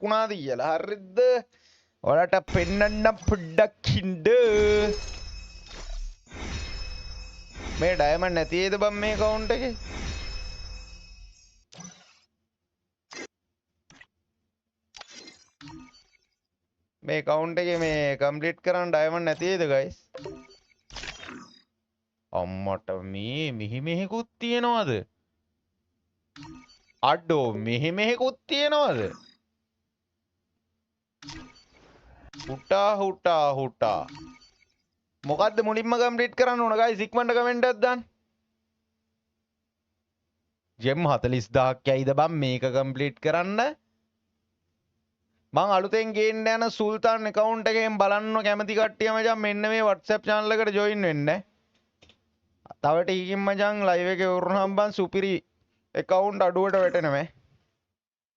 වුණාද කියලා. හරිද? ඔයාලට පෙන්නන්න පොඩ්ඩක් ඉන්න. මේ ඩයමන්ඩ් නැතිද බම් මේ account එකේ? මේ account එකේ මේ complete කරන්න ඩයමන්ඩ් නැතිද guys? අම්මට මේ මෙහෙකුත් තියනවද? අඩෝ මෙහෙකුත් තියනවද? හුටා මොකද්ද මුලින්ම කම්ප්ලීට් කරන්න ඕන guys ඉක්මනට කමෙන්ට් එකක් දාන්න. ජෙම් 40000ක් යයිද බම් මේක කම්ප්ලීට් කරන්න? මං අලුතෙන් ගේන්න යන සුල්තාන් account එකෙන් බලන්න කැමති කට්ටිය මචං මෙන්න මේ WhatsApp channel එකට join වෙන්න. තව ටිකකින් මචං live එකේ වුණාම බං සුපිරි account අඩුවට වැටෙනවා.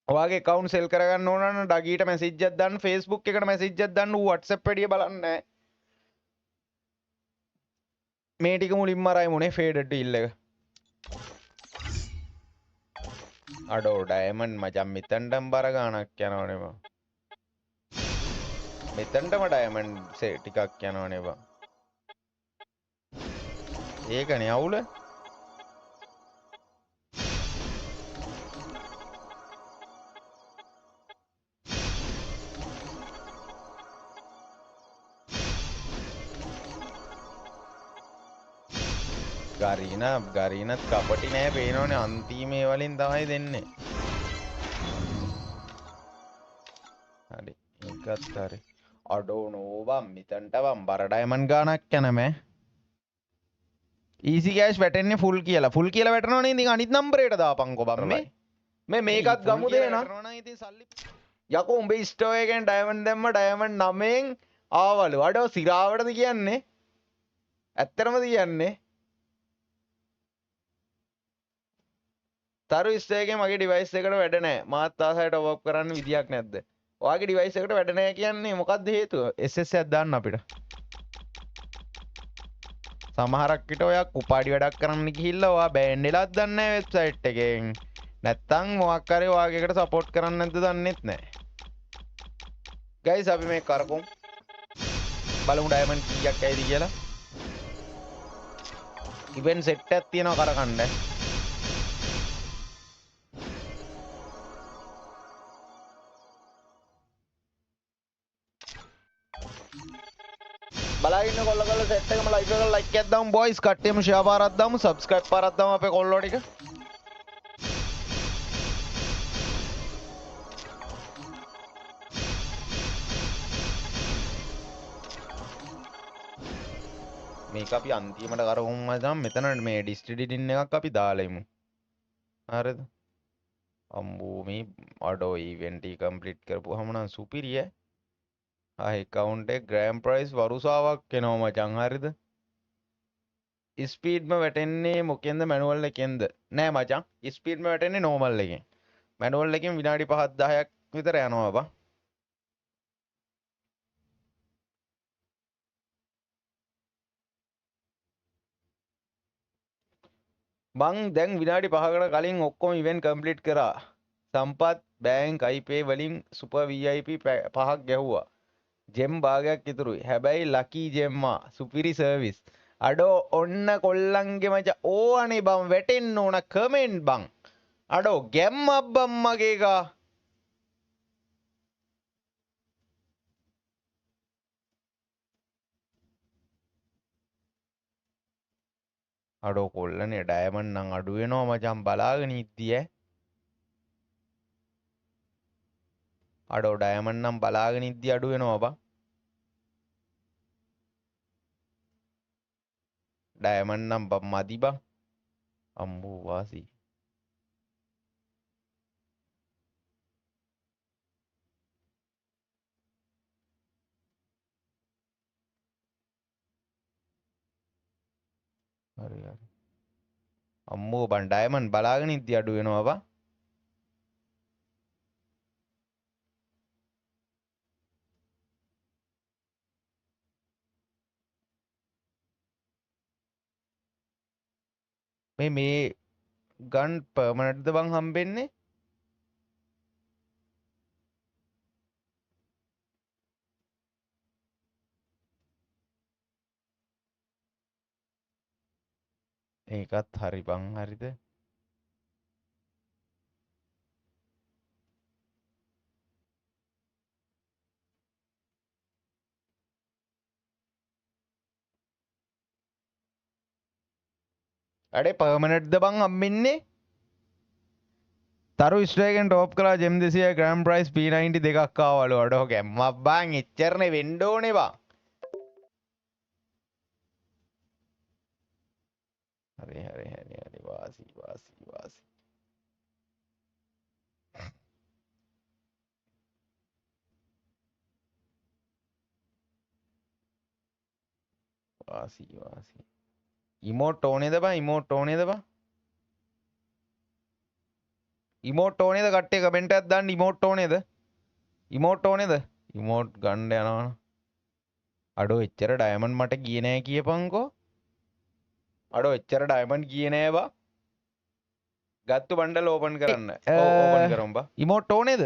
ඔයාගේ account sell කරගන්න ඕන නම් ඩගීට message එකක් දාන්න Facebook එකට message එකක් දාන්න ඌ WhatsApp එළිය බලන්නේ නැහැ. මේ ටික මුලින්ම අරයි මොනේ faded deal එක. අඩෝ ඩයමන්ඩ් මචං මෙතනටම බර ගාණක් යනවනේ බං. මෙතනටම ඩයමන්ඩ් ටිකක් යනවනේ බං. ඒකනේ අවුල. ගරීනත් කපටි නෑ පේනවනේ අන්තිමේ වලින් තමයි දෙන්නේ. හරි ඒකත් හරි. අඩෝ නෝබම් මෙතනට බම් බර ඩයමන්ඩ් ගාණක් යනමේ. easy cash වැටෙන්නේ full කියලා වැටෙනවනේ. ඉතින් අනිත් නම්බරේට දාපන්කෝ බම් මේ මේකත් ගමු දෙන. යකෝ උඹේ ස්ටෝ එකෙන් ඩයමන්ඩ් දැම්ම ඩයමන්ඩ් 9න් ආවලු. අඩෝ සිරාවටද කියන්නේ? ඇත්තටමද කියන්නේ? තරු ස්ටෝ එකේ මගේ ඩිවයිස් එකට වැඩ නැහැ. මාත් ආසයි ටොප් අප් කරන්න විදියක් නැද්ද? ඔයාගේ ඩිවයිස් එකට වැඩ නැහැ කියන්නේ මොකක්ද හේතුව? SS එකක් දාන්න අපිට. සමහරක් විට ඔයා කුපාඩි වැඩක් කරන්න ගිහිල්ලා ඔයා බෑන්ඩ් වෙලාත් දන්නේ නැහැ වෙබ්සයිට් එකෙන්. නැත්තම් මොකක් හරි ඔයාගේ එකට සපෝට් කරන්න නැද්ද දන්නෙත් නැහැ. ගයිස් අපි මේ කරපොම් බලමු ඩයමන්ඩ් කීයක් ඇයිද කියලා. ඉවෙන්ට් සෙට් එකක් තියෙනවා කරකන්න. බලාගෙන කොල්ල සෙට් එකම ලයික් කරලා ලයික් එකක් දාමු බොයිස්. කට්ටියම ෂෙයා පාරක් දාමු. සබ්ස්ක්‍රයිබ් පාරක් දාමු අපේ කොල්ලෝ ටික. මේක අපි අන්තිමට කරගමු මචං. මෙතන මේ ඩිස්ට්‍රිඩින් එකක් අපි දාලා ඉමු. හරිද? අම්බෝ මේ අඩෝ ඉවෙන්ට් එක කම්ප්ලීට් කරපුවාම නම් සුපිරිය. account එක ග්‍රෑන්ඩ් ප්‍රයිස් වරුසාවක් එනවා මචං. හරිද? ස්පීඩ්ම වැටෙන්නේ මොකෙන්ද මැනුවල් එකෙන්ද? නෑ මචං ස්පීඩ්ම වැටෙන්නේ නෝමල් එකෙන්. මැනුවල් එකෙන් විනාඩි 5ක් 10ක් විතර යනවා බං. මං දැන් විනාඩි 5කට කලින් ඔක්කොම ඉවෙන්ට් කම්ප්ලීට් කරා. සම්පත් බෑන්ක් අයිපේ වලින් සුපර් VIP 5ක් ගැහුවා. ජෙම් භාගයක් ඉතුරුයි. හැබැයි ලකී ජෙම්මා සුපිරි සර්විස්. අඩෝ ඔන්න කොල්ලන්ගේ මචං ඕවනේ බං වැටෙන්න ඕන කමෙන්ට් බං. අඩෝ ගැම්මක් බං මගේ ගා. අඩෝ කොල්ලනේ ඩයමන්ඩ් නම් අඩු වෙනවා මචං බලාගෙන ඉද්දී ඈ. අඩෝ ඩයමන්ඩ් නම් බලාගෙන ඉද්දී අඩු වෙනවා බං. ඩයමන්ඩ් නම් මදි බං. අම්බෝ වාසි. හරි හරි. අම්මෝ බං ඩයමන්ඩ් බලාගෙන ඉද්දී අඩු වෙනවා බං. මේ ගන් පර්මනන්ට්ද බං හම්බෙන්නේ? ඒකත් හරි බං හරිද අඩේ පර්මනට්ද බං අම්මින්නේ තරු ස්ට්‍රේකෙන් ටෝප් කලා ජෙම් 200 ග්‍රෑම් ප්‍රයිස් P90 දෙකක් ආවලු අඩෝ ගැම්මක් බං එච්චරනේ වෙන්න ඕනේ බං හරි හරි හරි හරි වාසි වාසි වාසි වාසි වාසි ඉමෝට් ඕනේද බං ඉමෝට් ඕනේද බං ඉමෝට් ඕනේද කට්ටිය කමෙන්ට් එකක් දාන්න ඉමෝට් ඕනේද ඉමෝට් ඕනේද ඉමෝට් ගන්න යනවා අඩෝ එච්චර ඩයමන්ඩ් මට ගියේ නෑ කියපන්කෝ අඩෝ එච්චර ඩයමන්ඩ් ගියේ නෑ බා ගත්තු බණ්ඩල් ඕපන් කරන්න ඕපන් කරමු බා ඉමෝට් ඕනේද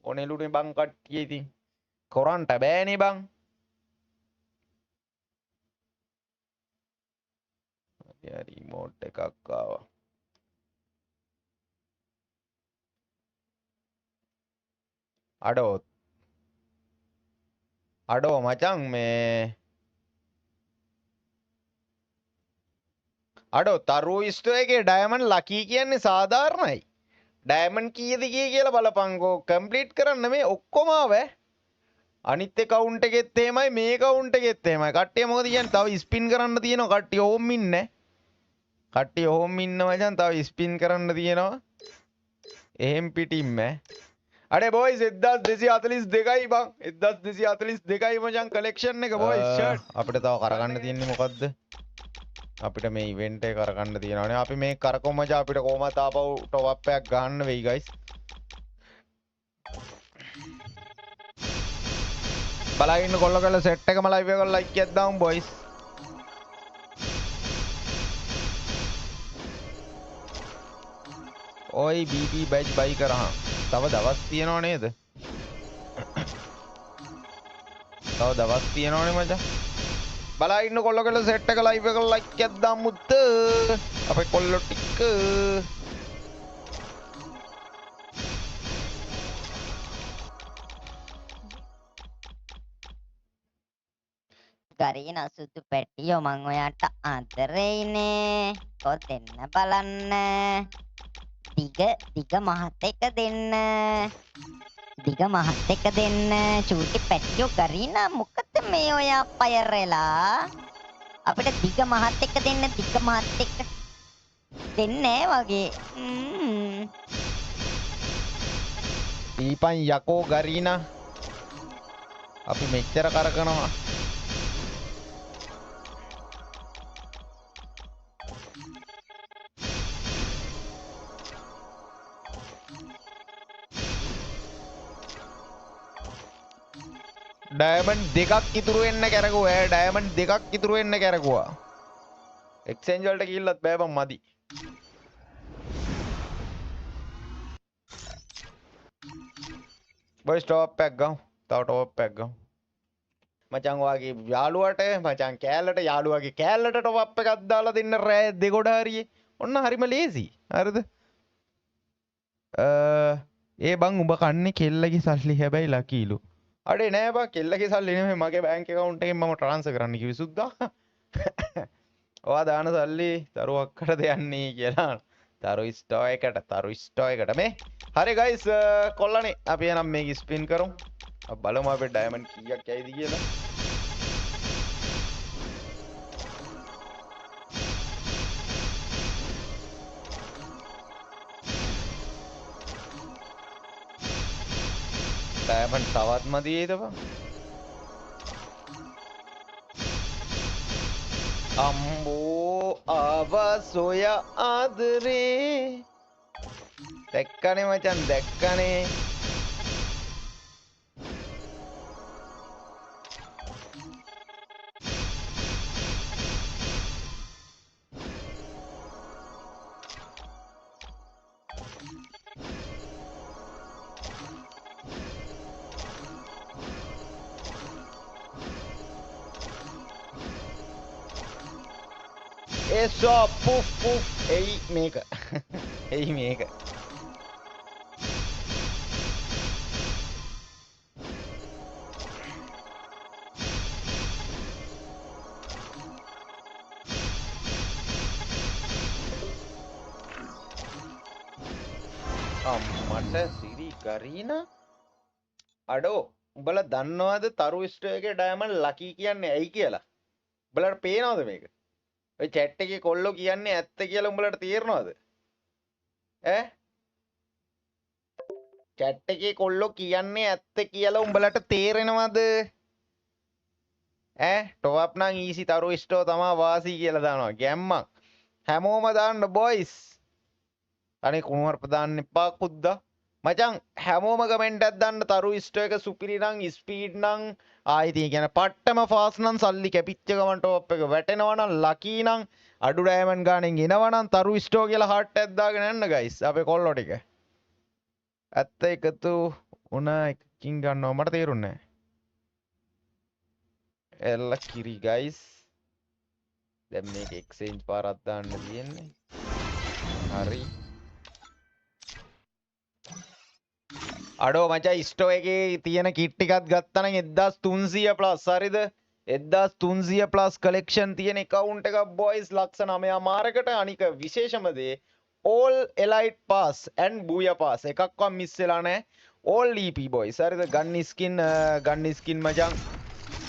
ඕනේලුනේ බං කට්ටිය ඉතින් කොරන්ට බෑනේ බං හරි ඉමෝට් එකක් ආවා අඩෝ මචං මේ අඩෝ තරු ස්ටෝ එකේ ඩයමන්ඩ් ලකී කියන්නේ සාධාරණයි ඩයමන්ඩ් කීයද කියලා බලපංකෝ කම්ප්ලීට් කරන්න මේ ඔක්කොම ආවේ අනිත් කවුන්ට් එකෙත් එහෙමයි මේ කවුන්ට් එකෙත් එහෙමයි කට්ටිය මොකද කියන්නේ තව ස්පින් කරන්න තියෙනවා කට්ටිය ඕම් ඉන්නේ කට්ටිය ඕම් ඉන්න මචං තව ස්පින් කරන්න තියෙනවා එහෙම් පිටින්ම අඩේ බොයිස් 1242යි බං 1242යි මචං කලෙක්ෂන් එක බොයිස් ෂර්ට් අපිට තව කරගන්න තියෙන්නේ මොකද්ද අපිට මේ ඉවෙන්ට් එක කරගන්න තියෙනවානේ අපි මේ කරකවමු මචං අපිට කොහමද ආපහු ටොප් අප් එකක් ගන්න වෙයි ගයිස් බලා ඉන්න කොල්ල කළ සෙට් එකම ලයිව් එක ලයික් එකක් දාමු බොයිස් ඔයි බීපී බැච් බයි කරහම් තව දවස් තියෙනව නේද තව දවස් තියෙනවනේ මචං බලා ඉන්න කොල්ල කළ සෙට් එක ලයිව් එක ලයික් එකක් දාමුත් අපේ කොල්ලෝ ටික ගරීන සුදු පැටියෝ මං ඔයාට අතරේනේ කො දෙන්න බලන්න දිග මහත් එක දෙන්න දිග මහත් එක දෙන්න චූටි පැටියෝ ගරීන මොකද මේ ඔයා පයරලා අපිට දිග මහත් එක දෙන්න දිග මහත් එක දෙන්නේ වගේ දීපන් යකෝ ගරීනා අපි මෙච්චර කරකනවා ඩයමන්ඩ් දෙකක් ඉතුරු වෙන්න කැරකුවා ඩයමන්ඩ් දෙකක් ඉතුරු වෙන්න කැරකුවා එක්ස්චේන්ජ් වලට ගිහිල්ලත් බෑ බං මදි බොයිස් ටොප් එකක් ගමු තව ටොප් එකක් ගමු මචං ඔයාගේ යාළුවට මචං කෑල්ලට යාළුවාගේ කෑල්ලට ටොප් අප් එකක් දාලා දෙන්න රෑ දෙගොඩ හරියේ ඔන්න හරිම ලේසි හරිද ඒ බං උඹ කන්නේ කෙල්ලගේ සල්ලි හැබැයි ලකීලු අඩේ නෑ බං කෙල්ලගේ සල්ලි නෙමෙයි මගේ බැංක් account එකෙන් මම ට්‍රාන්ස්ෆර් කරන්න කිව්වේ සුද්දා ඔයා දාන සල්ලි තරුවක්කට දෙයන්නේ කියලා තරු ස්ටෝ එකට මේ හරි ගයිස් කොල්ලනේ අපි එනම් මේක ස්පින් කරමු බලමු අපේ ඩයමන්ඩ් කීයක් යයිද කියලා ඩයමන්ඩ් තවත් මදියේද බං අම්බෝ ආවසොය ආදරේ දැක්කනේ මචන් දැක්කනේ ඒසෝ පුෆ් පුෆ් එයි මේක එයි මේක මට සිරි කරීන අඩෝ උඹලා දන්නවද තරු ස්ටෝ එකේ ඩයමන්ඩ් ලකි කියන්නේ ඇයි කියලා උඹලට පේනවද මේක ඔය chat එකේ කොල්ලෝ කියන්නේ ඇත්ත කියලා උඹලට තේරෙනවද ඈ chat එකේ කොල්ලෝ කියන්නේ ඇත්ත කියලා උඹලට තේරෙනවද ඈ top up නම් easy තරු ස්ටෝ තමා වාසි කියලා දානවා ගැම්මක් හැමෝම දාන්න boys අනේ කුණුවරප දාන්න එපා කුද්දා මචං හැමෝම කමෙන්ට් එකක් දාන්න තරු ස්ටෝ එක සුපිරි නම් ස්පීඩ් නම් ආයිති කියන්නේ පට්ටම ෆාස්ට් නම් සල්ලි කැපිච්ච ගමන් ටොප් එක වැටෙනවා නම් ලකී නම් අඩු ඩයමන්ඩ් ගානෙන් එනවා නම් තරු ස්ටෝ කියලා හાર્ට් එකක් දාගෙන යන්න ගයිස් අපේ කොල්ලෝ ටික ඇත්ත එකතු වුණා එකකින් ගන්නවා මට තේරුන්නේ නැහැ එල්ල කිරි ගයිස් දැන් මේක එක්ස්චේන්ජ් පාරක් දාන්න තියෙන්නේ හරි අඩෝ මචං ස්ටෝ එකේ තියෙන කිට් ටිකක් ගත්තා නම් 1300 ප්ලස් හරිද 1300 ප්ලස් කලෙක්ෂන් තියෙන account එකක් boys ලක්ෂ 9 මාරකට අනික විශේෂම දේ all elite pass and booyah pass එකක්වත් මිස් වෙලා නැහැ all EP boys හරිද gun skin මචං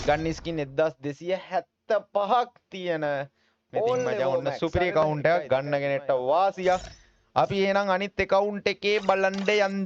gun skin 1275ක් තියෙන ඉතින් මචං ඔන්න සුපිරි account එකක් ගන්න කෙනෙක්ට වාසියක් අපි එහෙනම් අනිත් account එකේ බලන්න යන්න